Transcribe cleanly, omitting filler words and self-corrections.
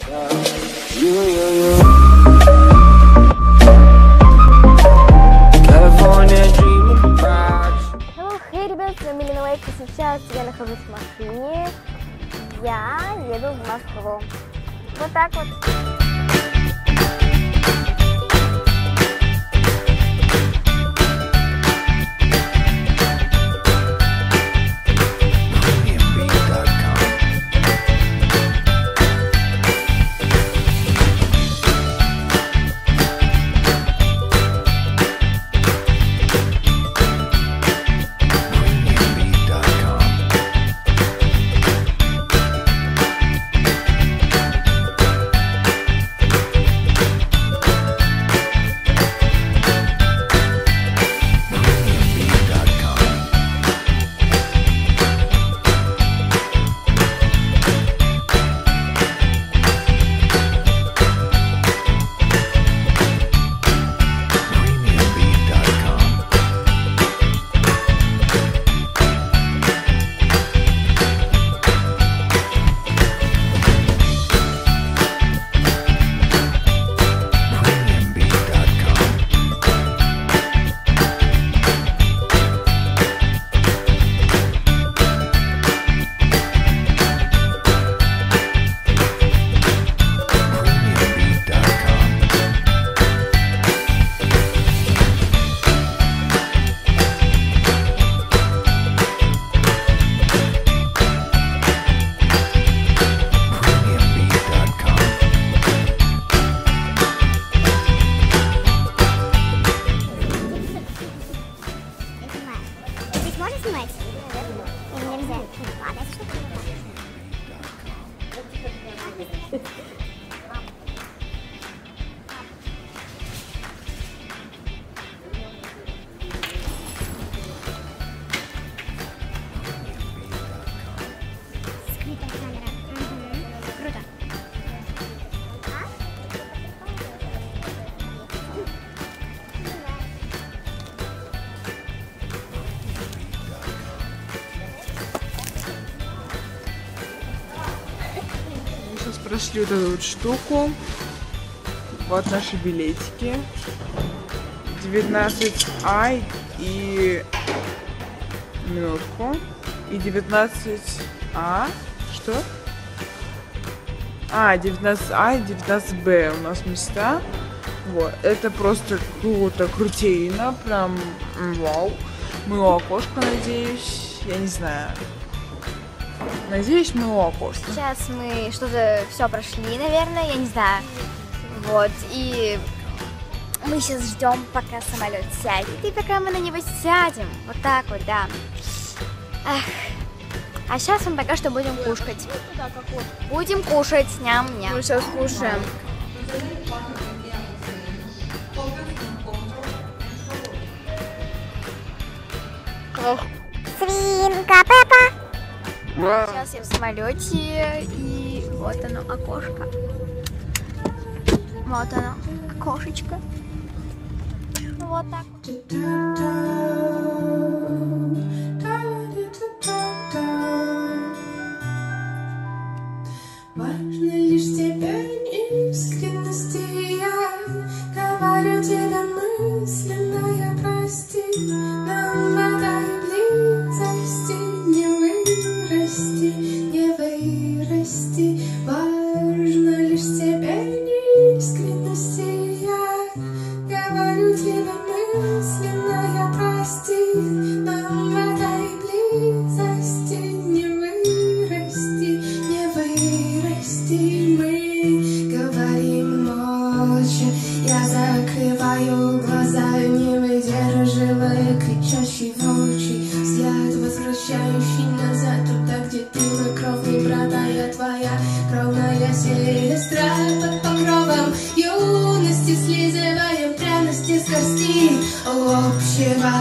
Хей, ребят, с вами Лина Лейк, и сейчас я нахожусь в машине. Я еду в Москву. Вот так вот. Можно снимать? Или нельзя? Ладно, это что-то скрытая камера. Круто. Сейчас прошли вот эту вот штуку. Вот наши билетики. 19А и... Минутку. И 19А. Что? 19А и 19Б у нас места. Вот. Это просто круто, крутейно. Прям вау. Мыло окошко, надеюсь. Я не знаю. Надеюсь, мыло окошко. Сейчас мы что-то все прошли, наверное, я не знаю. Вот, и мы сейчас ждем, пока самолет сядет, и пока мы на него сядем. Вот так вот, да. Эх. А сейчас мы пока что будем кушать. Будем кушать, ням-ням. Мы сейчас кушаем. Свинка Пеппа. Сейчас я в самолете, и вот оно, окошко. Вот оно, окошечко. Вот так вот. Важно лишь тебя искренности, я говорю тебе мысленно, я прости. Нам этой близости не вырасти, не вырасти. Важно лишь тебя искренности, я говорю тебе мысленно, я прости. Нам этой близости не вырасти, не вырасти. Мы говорим молча, я закрываю глаза, не выдерживая кричащий волчий взгляд, возвращающий назад туда, где ты мой кровный брат, а я твоя кровная сестра. Под покровом юности слизываем пряности с кости общего